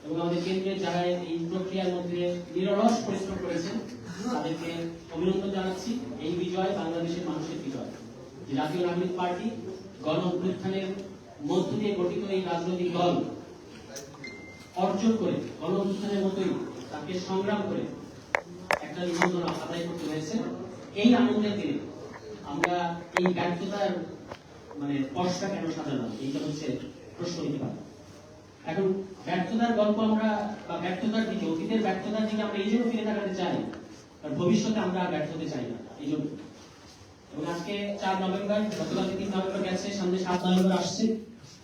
এবং আমাদের কেন্দ্রে যারা এই প্রক্রিয়ার মধ্যে নিরলস পরিশ্রম করেছেন তাদেরকে অভিনন্দন জানাচ্ছি। এই বিজয় বাংলাদেশের মানুষের বিজয়। জাতীয় নাগরিক পার্টি গণ অভ্যুত্থানের মধ্য দিয়ে গঠিত এই রাজনৈতিক দল অর্জন করে গণ অভ্যুত্থানের মতোই তাকে সংগ্রাম করে একটা নিবন্ধন আদায় করতে হয়েছে। এই আনন্দের দিনে আমরা এই ব্যর্থতার পশটা কেন সাজালাম, এইটা হচ্ছে প্রশ্ন নিতে পারি। এখন ব্যর্থতার গল্প আমরা বা ব্যর্থতার দিকে, অতীতের ব্যর্থতার দিকে আমরা এই জন্য ফিরে তাকাতে চাই, কারণ ভবিষ্যতে আমরা ব্যর্থ হতে চাই না, এই জন্য। এবং আজকে 4 নভেম্বর, গতকালকে 3 নভেম্বর গেছে, সামনে 7 নভেম্বর আসছে।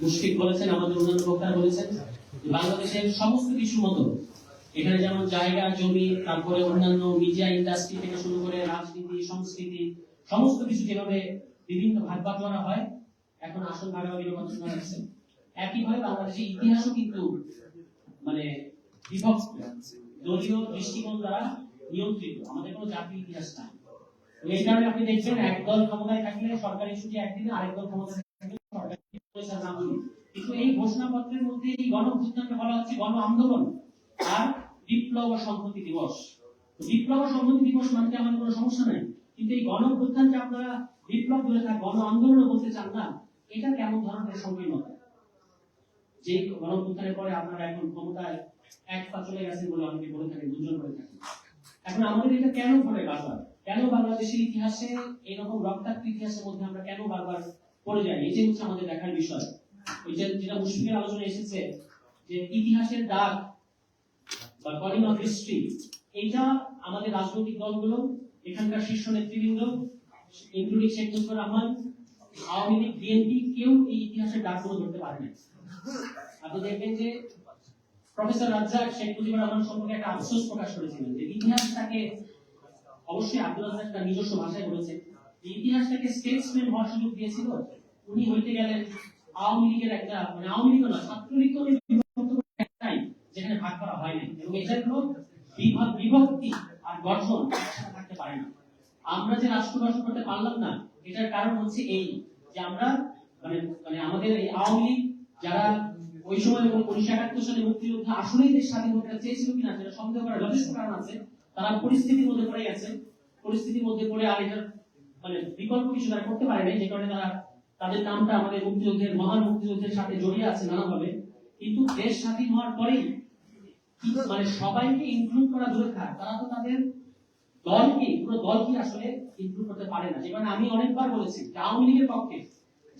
মুশফিক বলেছেন, আমাদের অন্যান্য বক্তারা বলেছেন, বাংলাদেশের সমস্ত কিছুর মতো এখানে যেমন জায়গা জমি, তারপরে অন্যান্য মিডিয়া ইন্ডাস্ট্রি থেকে শুরু করে রাজনীতি, সংস্কৃতি, সমস্ত কিছু যেভাবে বিভিন্ন ভাগ বাটোয়ারা হয়, এখন আসল ভাগাভাগির কথা শোনা যাচ্ছে। একইভাবে বাংলাদেশের ইতিহাসও কিন্তু বিভক্ত, দলীয় দৃষ্টিকোণ দ্বারা নিয়ন্ত্রিত। আমাদের কোনো জাতীয় ইতিহাস নাই। এই কারণে আপনি দেখবেন একদল ক্ষমতায় থাকলে সরকারি ছুটি একদিনে, আরেক দল ক্ষমতায় থাকলে সরকারি ছুটি। কিন্তু এই ঘোষণাপত্রের মধ্যে এই গণ অভ্যুত্থানকে বলা হচ্ছে গণ আন্দোলন আর বিপ্লব ও সংহতি দিবস। বিপ্লব ও সংহতি দিবস মানতে আমার কোনো সমস্যা নাই, কিন্তু এই গণ অভ্যুত্থানকে আপনারা বিপ্লব বলে থাক, গণ আন্দোলনও বলতে চান না, এটা কেমন ধরনের সংকীর্ণতা? যে গণ অভ্যুত্থানের পরে আপনারা এখন ক্ষমতায় এক পা চলে গেছেন বলে অনেকে বলে থাকেন, দুজন বলে থাকেন। এখন আমাদের এটা কেন ঘটে বারবার? কেন বাংলাদেশের ইতিহাসে এইরকম রক্তাক্ত ইতিহাসের মধ্যে আমরা কেন বারবার পড়ে যাই? এই যে হচ্ছে আমাদের দেখার বিষয়। ওই যেটা মুশফিকের আলোচনা এসেছে যে ইতিহাসের দাগ বা কলিং অফ হিস্ট্রি, এইটা আমাদের রাজনৈতিক দলগুলো, এখানকার শীর্ষ নেতৃবৃন্দ ইনক্লুডিং শেখ মুজিবুর রহমান, আওয়ামী লীগ, বিএনপি, কেউ এই ইতিহাসের দাগগুলো ধরতে পারে না। আপনি দেখবেন যে প্রফেসর রাজ্জাক শেখ মুজিবুর রহমান সম্পর্কে একটা আফসোস প্রকাশ করেছিলেন যে ইতিহাসটাকে, অবশ্যই আব্দুল রাজ্জাক তার নিজস্ব ভাষায় বলেছেন, ইতিহাসটাকে স্টেটসম্যান হওয়ার সুযোগ দিয়েছিল, উনি হইতে গেলেন আওয়ামী লীগের একটা আওয়ামী লীগ না, ছাত্রলীগ একটাই, যেখানে ভাগ করা হয় না। এবং এটা হলো বিভক্তি আর গঠন একসাথে থাকতে পারে না। আমরা যে রাষ্ট্র গঠন করতে পারলাম না, এটার কারণ হচ্ছে এই যে আমরা আমাদের এই আওয়ামী লীগ যারা ওই সময় 1971 সালে মুক্তিযুদ্ধে আসলেই দেশ স্বাধীন হতে চেয়েছিল কিনা সেটা সন্দেহ করার যথেষ্ট কারণ আছে। তারা পরিস্থিতির মধ্যে পড়ে গেছে, পরিস্থিতির মধ্যে পড়ে আর এটার বিকল্প কিছু তারা করতে পারে নাই, যে কারণে তারা তাদের নামটা আমাদের মুক্তিযুদ্ধের, মহান মুক্তিযুদ্ধের সাথে জড়িয়ে আছে নানাভাবে। কিন্তু দেশ স্বাধীন হওয়ার পরেই সবাইকে ইনক্লুড করা দূরে থাক, তারা তো তাদের দলকে, পুরো দলকে আসলে ইনক্লুড করতে পারে না। যে কারণে আমি অনেকবার বলেছি যে আওয়ামী লীগের পক্ষে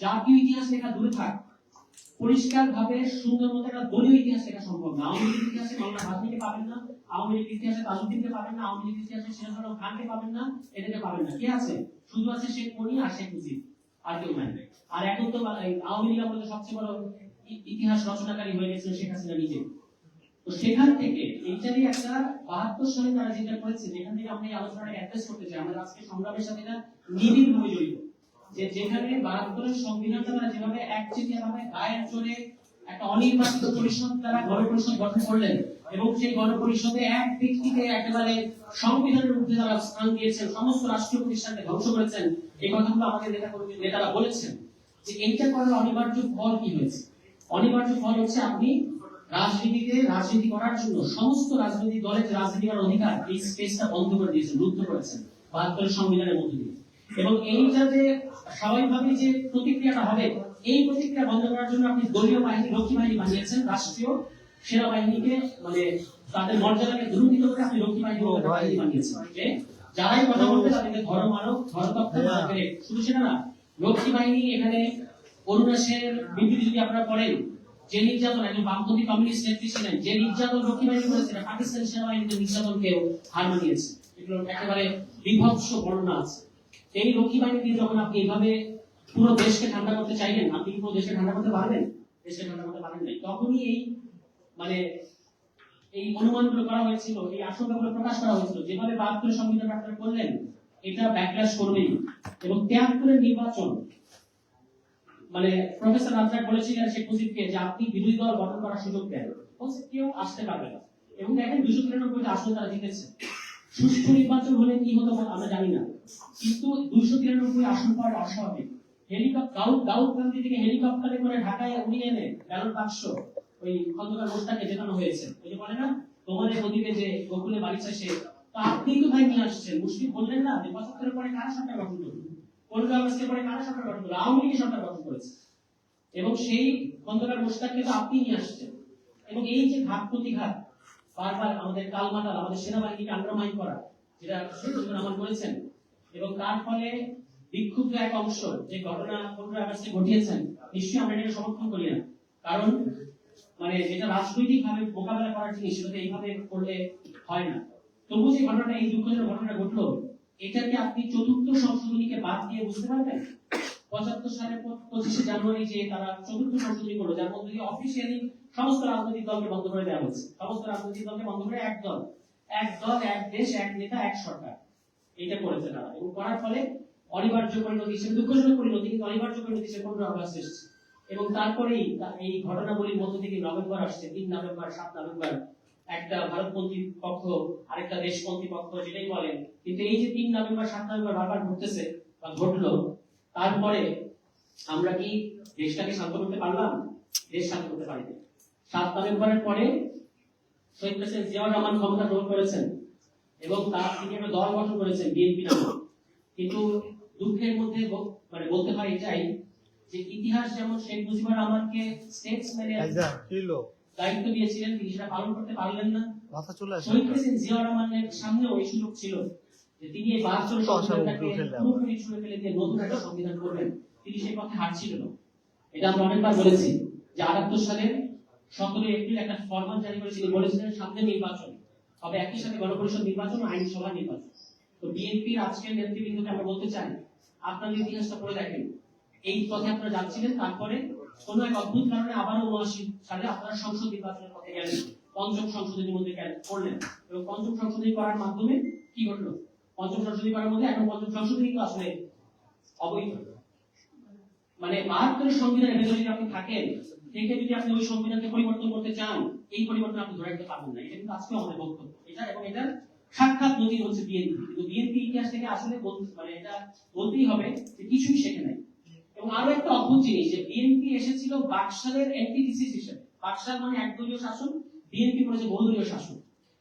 জাতীয় ইতিহাস লেখা দূরে থাক, পরিষ্কার ভাবে সুন্দর মতো একটা দলীয় ইতিহাস লেখা সম্ভব না। আওয়ামী লীগের ইতিহাসে মাওলানা ভাসানীকে পাবেন না, আওয়ামী লীগের ইতিহাসে তাজউদ্দিনকে পাবেন না, আওয়ামী লীগের ইতিহাসে সিরাজুল হক খানকে পাবেন না, এদেরকে পাবেন না। কে আছে? শুধু আছে শেখ মনি আর শেখ মুজিব, আর কেউ নাই। আর এখন তো আওয়ামী লীগ আমাদের সবচেয়ে বড় ইতিহাস রচনাকারী হয়ে গেছে শেখ হাসিনা নিজে। তো সেখান থেকে এইটারই একটা 72 সালে তারা যেটা করেছে, যেখান থেকে আমরা এই আলোচনাটা অ্যাড্রেস করতে চাই, আমাদের আজকে সংগ্রামের সাথে এটা নিবিড়ভাবে জড়িত। যে যেখানে 72 সংবিধানটা তারা যেভাবে একচেটিয়া ভাবে গায়ের জোরে একটা অনির্বাচিত পরিষদ দ্বারা গণপরিষদ গঠন করলেন, এবং সেই গণপরিষদে এক ব্যক্তিকে একেবারে সংবিধানের মধ্যে তারা স্থান দিয়েছেন, সমস্ত রাষ্ট্রীয় প্রতিষ্ঠানকে ধ্বংস করেছেন, এই কথাগুলো আমাদের নেতারা বলেছেন। যে এইটা করার অনিবার্য ফল কি হয়েছে? অনিবার্য ফল হচ্ছে আপনি রাজনীতি করার জন্য সমস্ত রাজনৈতিক দলের রাজনীতি করার অধিকার, এই স্পেসটা বন্ধ করে দিয়েছেন, রুদ্ধ করেছেন 72 সংবিধানের মধ্যে দিয়ে। এবং এইটা যে স্বাভাবিকভাবে যে প্রতিক্রিয়াটা হবে, এই প্রতিক্রিয়া বন্ধ করার জন্য আপনি দলীয় বাহিনী, রক্ষী বাহিনী বানিয়েছেন, রাষ্ট্রীয় সেনাবাহিনীকে তাদের মর্যাদাকে দুর্নীত করে আপনি রক্ষী বাহিনী বানিয়েছেন। যারাই কথা বলবে তাদেরকে ধরো মারো, শুধু সেটা না, রক্ষী বাহিনী এখানে অরুণাশের বিবৃতি যদি আপনারা পড়েন, যে নির্যাতন, একজন বামপন্থী কমিউনিস্ট নেত্রী ছিলেন, যে নির্যাতন রক্ষী বাহিনী করেছিল, পাকিস্তানি সেনাবাহিনীতে নির্যাতনকেও হার মানিয়েছে, এগুলো একেবারে বিভৎস বর্ণনা আছে। এই রক্ষী বাহিনী দিয়ে যখন আপনি এইভাবে পুরো দেশকে ঠান্ডা করতে চাইলেন, আপনি পুরো দেশকে ঠান্ডা করতে পারবেন? দেশকে ঠান্ডা করতে পারেন নাই। তখনই এই অনুমানগুলো করা হয়েছিল, এই আশঙ্কাগুলো প্রকাশ করা হয়েছিল, যেভাবে 72 সংবিধান আপনারা করলেন, এটা ব্যাকল্যাশ করবেই। এবং 73 নির্বাচন, প্রফেসর রাজ্জাক বলেছিলেন শেখ মুজিবকে যে আপনি বিরোধী দল গঠন করার সুযোগ দেন, বলছে কেউ আসতে পারবে না। এবং দেখেন 293 আসনে তারা জিতেছে। সুষ্ঠু নির্বাচন হলে কি হতো আমরা জানি না, কিন্তু 293 আসন পাওয়া অস্বাভাবিক। দাউদকান্দি থেকে হেলিকপ্টারে করে ঢাকায় উড়িয়ে এনে ব্যালট বাক্স ওই খন্দকার মোস্তাকে জেতানো হয়েছে। ওই যে বলে না তোমাদের ওদিকে যে গোকুলে বাড়ি চাষে, তো আপনি তো ভাই নিয়ে আসছেন। মুশফিক বললেন না যে ৭৫ পরে কারা সরকার গঠন করলো, ১৫ আগস্টের পরে কারা সরকার গঠন করলো, আওয়ামী লীগ সরকার গঠন করেছে, এবং সেই খন্দকার মোস্তাককে তো আপনি নিয়ে আসছেন। এবং এই যে ঘাত প্রতিঘাত বারবার আমাদের কালমাটাল, আমাদের সেনাবাহিনীকে আন্ডারমাইন করা, যেটা আমার করেছেন, এবং তার ফলে বিক্ষুব্ধ এক অংশ যে ঘটনা ১৫ আগস্টে ঘটিয়েছেন, নিশ্চয়ই আমরা এটাকে সমর্থন করি না। কারণ মানে যেটা রাজনৈতিক ভাবে মোকাবেলা করার জিনিস, সেটা এইভাবে করলে হয় না। তবু যে ঘটনাটা, এই দুঃখজনক ঘটনাটা ঘটলো, এটাকে আপনি চতুর্থ সংশোধনীকে বাদ দিয়ে বুঝতে পারবেন? ৭৫ সালে ২৫শে জানুয়ারি যে তারা চতুর্থ সংশোধনী করলো, যার মধ্যে দিয়ে অফিসিয়ালি সমস্ত রাজনৈতিক দলকে বন্ধ করে দেওয়া হয়েছে। সমস্ত রাজনৈতিক দলকে বন্ধ করে এক দল, এক দেশ, এক নেতা, এক সরকার, এটা করেছে তারা। এবং করার ফলে অনিবার্য পরিণতি হিসেবে, দুঃখজনক পরিণতি কিন্তু অনিবার্য পরিণতি হিসেবে ১৫ আগস্ট এসেছে। এবং তারপরেই এই ঘটনাবলীর মধ্যে থেকে নভেম্বর আসছে, ৩ নভেম্বর, ৭ নভেম্বর, একটা ভারতপন্থী পক্ষ, আরেকটা দেশপন্থী পক্ষ, যেটাই বলেন। কিন্তু এই যে ৩ নভেম্বর, ৭ নভেম্বর বারবার ঘটতেছে বা ঘটলো, তারপরে আমরা কি দেশটাকে শান্ত করতে পারলাম? দেশ শান্ত করতে পারিনি। ৭ নভেম্বরের পরে শহীদ প্রেসিডেন্ট জিয়াউর রহমান ক্ষমতা গ্রহণ করেছেন এবং তার তিনি একটা দল গঠন করেছেন, বিএনপি নামে। কিন্তু দুঃখের মধ্যে মানে বলতে হয় এটাই যে ইতিহাস যেমন শেখ মুজিবুর রহমানকে স্টেটসম্যানের দায়িত্ব দিয়েছিলেন, তিনি সেটা পালন করতে পারলেন না। শহীদ প্রেসিডেন্ট জিয়াউর রহমানের সামনেও এই সুযোগ ছিল যে তিনি এই ৭২ সংবিধানটাকে পুরোপুরি ছুঁড়ে ফেলে দিয়ে নতুন একটা সংবিধান করবেন, তিনি সেই পথে হাঁটছিলেন না। এটা আমরা অনেকবার বলেছি যে ৭৮ সালের ১৭ এপ্রিল একটা ফরমান জারি করে তিনি বলেছিলেন সামনে নির্বাচন হবে, একই সাথে গণপরিষদ নির্বাচন ও আইনসভা নির্বাচন। তো বিএনপির আজকের নেতৃবৃন্দকে আমরা বলতে চাই, আপনাদের ইতিহাসটা পড়ে দেখেন, এই পথে আপনারা যাচ্ছিলেন, তারপরে কোন এক অদ্ভুত কারণে আবারও ৭৯ সালে আপনারা সংসদ নির্বাচনের পথে গেলেন, পঞ্চম সংশোধনীর মধ্যে করলেন। এবং পঞ্চম সংশোধনী করার মাধ্যমে কি ঘটলো? পঞ্চম সংশোধনী করার মধ্যে এখন পঞ্চম সংশোধনী তো আসলে অবৈধ। মানে ৭২ সংবিধানের ভেতরে যদি আপনি থাকেন, থেকে যদি আপনি ওই সংবিধানকে পরিবর্তন করতে চান, এই পরিবর্তন আপনি ধরে রাখতে পারবেন না। এটা কিন্তু আজকে আমাদের বক্তব্য এটা, এবং এটা সাক্ষাৎ নদী হচ্ছে বিএনপি। কিন্তু বিএনপি ইতিহাস থেকে আসলে মানে এটা বলতেই হবে যে কিছুই শেখে নাই। এবং আরো একটা অদ্ভুত জিনিস, যে বিএনপি এসেছিল বাকশালের অ্যান্টিথিসিস হিসেবে। বাকশাল মানে একদলীয় শাসন, বিএনপি করেছে বহুদলীয় শাসন।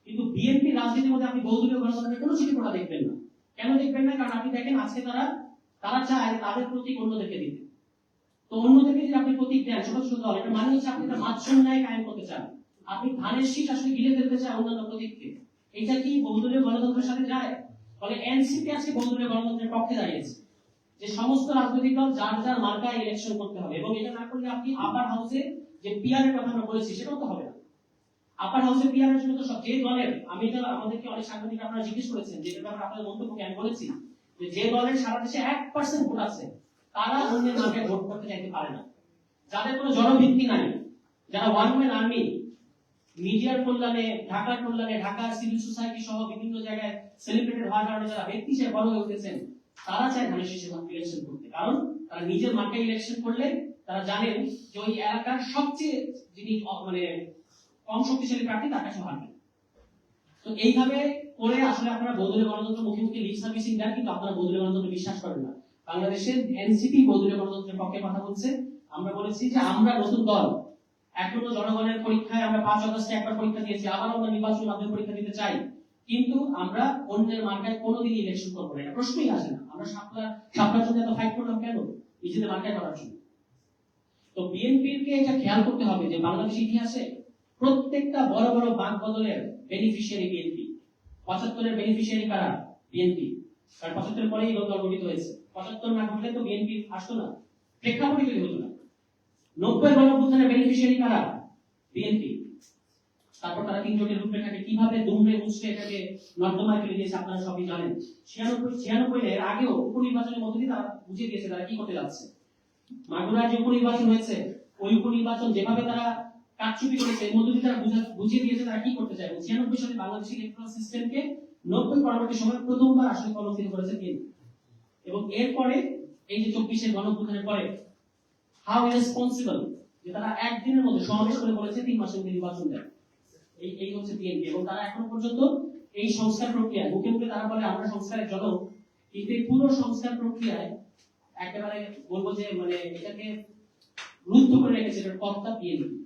কিন্তু বিএনপি রাজনীতির মধ্যে আপনি বহুদলীয় গণতন্ত্রের কোনো চিঠিপটা দেখবেন না। কেন দেখবেন না? কারণ আপনি দেখেন আজকে তারা চায় তাদের প্রতীক অন্যদেরকে দিতে। তো অন্যদেরকে যদি আপনি প্রতীক দেন ছোট ছোট দল, এটা মানে হচ্ছে আপনি একটা মাঝখান ন্যায় কায়েম করতে চান। আপনি ধানের শীষ আসলে গিলে ফেলতে চান অন্যান্য প্রতীককে। এটা কি বহুদলীয় গণতন্ত্রের সাথে যায়? ফলে এনসিপি আজকে বহুদলীয় গণতন্ত্রের পক্ষে দাঁড়িয়েছে, যে সমস্ত রাজনৈতিক দল যার যার মার্কায় ইলেকশন করতে হবে। এবং এটা না করলে আপনি আপার হাউসে যে পিআর এর কথা আমরা বলেছি, সেটাও তো হবে না। আপার হাউসে পিআর এর জন্য তো সব যে দলের, আমি এটা আমাদেরকে অনেক সাংবাদিক আপনারা জিজ্ঞেস করেছেন, যে এটা ব্যাপারে আপনাদের মন্তব্যকে আমি বলেছি যে দলের সারা দেশে 1% ভোট আছে, তারা অন্যের নামে ভোট করতে চাইতে পারে না। যাদের কোনো জনভিত্তি নাই, যারা ওয়ান ম্যান আর্মি, মিডিয়ার কল্যাণে, ঢাকার কল্যাণে, ঢাকার সিভিল সোসাইটি সহ বিভিন্ন জায়গায় সেলিব্রেটেড হওয়ার কারণে যারা ব্যক্তি হিসেবে বড় হয়ে উঠেছেন, তারা চায় ধানের শীষে ইলেকশন করতে। কারণ তারা নিজের মার্কায় ইলেকশন করলে তারা জানেন যে ওই এলাকার সবচেয়ে যিনি মানে কম শক্তিশালী প্রার্থী তার কাছে হারবেন। তো এইভাবে করে আসলে আপনারা বহুদলীয় গণতন্ত্র মুখে লিপ সার্ভিসিং দেন, কিন্তু আপনারা বহুদলীয় গণতন্ত্র বিশ্বাস করেন না। বাংলাদেশের এনসিপি বহুদলীয় গণতন্ত্রের পক্ষে কথা বলছে। আমরা বলেছি যে আমরা নতুন দল, এখনো জনগণের পরীক্ষায় আমরা ৫ আগস্টে একবার পরীক্ষা দিয়েছি, আবার আমরা নির্বাচনের মাধ্যমে পরীক্ষা দিতে চাই, কিন্তু আমরা অন্যের মার্কায় কোনোদিন ইলেকশন করবো না, এটা প্রশ্নই আসে না। আমরা শাপলার জন্য এত ফাইট করলাম কেন? নিজেদের মার্কায় করার জন্য। তো বিএনপির কে এটা খেয়াল করতে হবে যে বাংলাদেশ ইতিহাসে প্রত্যেকটা বড় বড় বাক বদলের বেনিফিশিয়ারি বিএনপি। ৭৫-এর বেনিফিশিয়ারি কারা? বিএনপি। কারণ ৭৫-এর পরেই দল গঠিত হয়েছে। ৭৫ না ঘটলে তো বিএনপি আসতো না, প্রেক্ষাপটই তৈরি হতো না। ৯০ গণঅভ্যুত্থানের বেনিফিশিয়ারি কারা? বিএনপি। তারপর তারা ৩ জোটের রূপরেখাকে কিভাবে দুমড়ে মুচড়ে এটাকে নর্দমায় ফেলে দিয়েছে আপনারা সবই জানেন। ৯৬ এর আগেও উপনির্বাচনের মধ্যে দিয়ে তারা বুঝিয়ে দিয়েছে তারা কি করতে যাচ্ছে। মাগুরায় যে উপনির্বাচন হয়েছে, ওই উপনির্বাচন যেভাবে তারা কারচুপি করেছে, এর মধ্যে দিয়ে তারা বুঝিয়ে দিয়েছে তারা কি করতে চায়। ৯৬ সালে বাংলাদেশের ইলেকট্রাল সিস্টেমকে ৯০ পরবর্তী সময় প্রথমবার আসলে কলঙ্কিত করেছে বিএনপি। এবং এরপরে এই যে ২৪-এর গণঅভ্যুত্থানের পরে হাউ ইরেসপন্সিবল যে তারা একদিনের মধ্যে সমাবেশ করে বলেছে ৩ মাসের মধ্যে নির্বাচন দেয়। এই হচ্ছে বিএনপি। এবং তারা এখনো পর্যন্ত এই সংস্কার প্রক্রিয়া মুখে মুখে তারা বলে আমরা সংস্কারের জনক, কিন্তু এই পুরো সংস্কার প্রক্রিয়ায় একেবারে বলবো যে মানে এটাকে রুদ্ধ করে রেখেছে এটার কর্তা বিএনপি।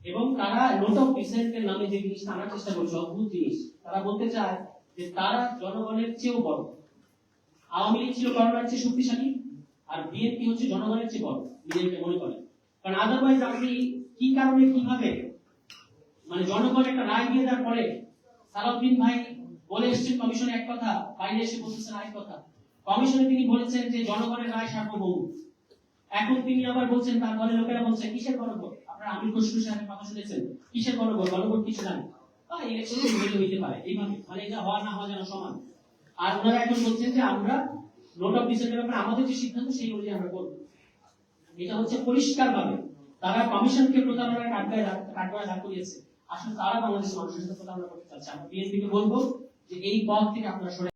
এবং তারা নোট অফ ডিসেন্টের নামে যে জিনিসটা আনার চেষ্টা করছে অদ্ভুত জিনিস, তারা বলতে চায় যে তারা জনগণের চেয়েও বড়। আওয়ামী লীগ ছিল করোনার চেয়ে শক্তিশালী, আর বিএনপি হচ্ছে জনগণের চেয়ে বড়, বিএনপি মনে করে। কারণ আদারওয়াইজ আপনি কি কারণে কিভাবে মানে জনগণ একটা রায় দিয়ে দেওয়ার পরে সালাউদ্দিন ভাই বলে এসেছেন কমিশনে এক কথা, বাইরে এসে বলতেছেন আরেক কথা। কমিশনে তিনি বলেছেন যে জনগণের রায় সার্বভৌম, এখন তিনি আবার বলছেন তার দলের লোকেরা বলছে কিসের গণভোট? আপনারা আমির খসরু সাহেবের কথা শুনেছেন, কিসের গণভোট? গণভোট কিছু নাই, বা ইলেকশন হইতে পারে এইভাবে, মানে এটা হওয়া না হওয়া যেন সমান। আর ওনারা এখন বলছেন যে আমরা নোট অফ ডিসেন্টের ব্যাপারে আমাদের যে সিদ্ধান্ত সেই অনুযায়ী আমরা করব। এটা হচ্ছে পরিষ্কার ভাবে তারা কমিশনকে প্রতারণার কাঠগড়ায় দাঁড় করিয়েছে। আসলে তারা বাংলাদেশের মানুষের সাথে প্রতারণা করতে চাচ্ছে। আমরা বিএনপিকে বলবো যে এই পথ থেকে আপনারা সরে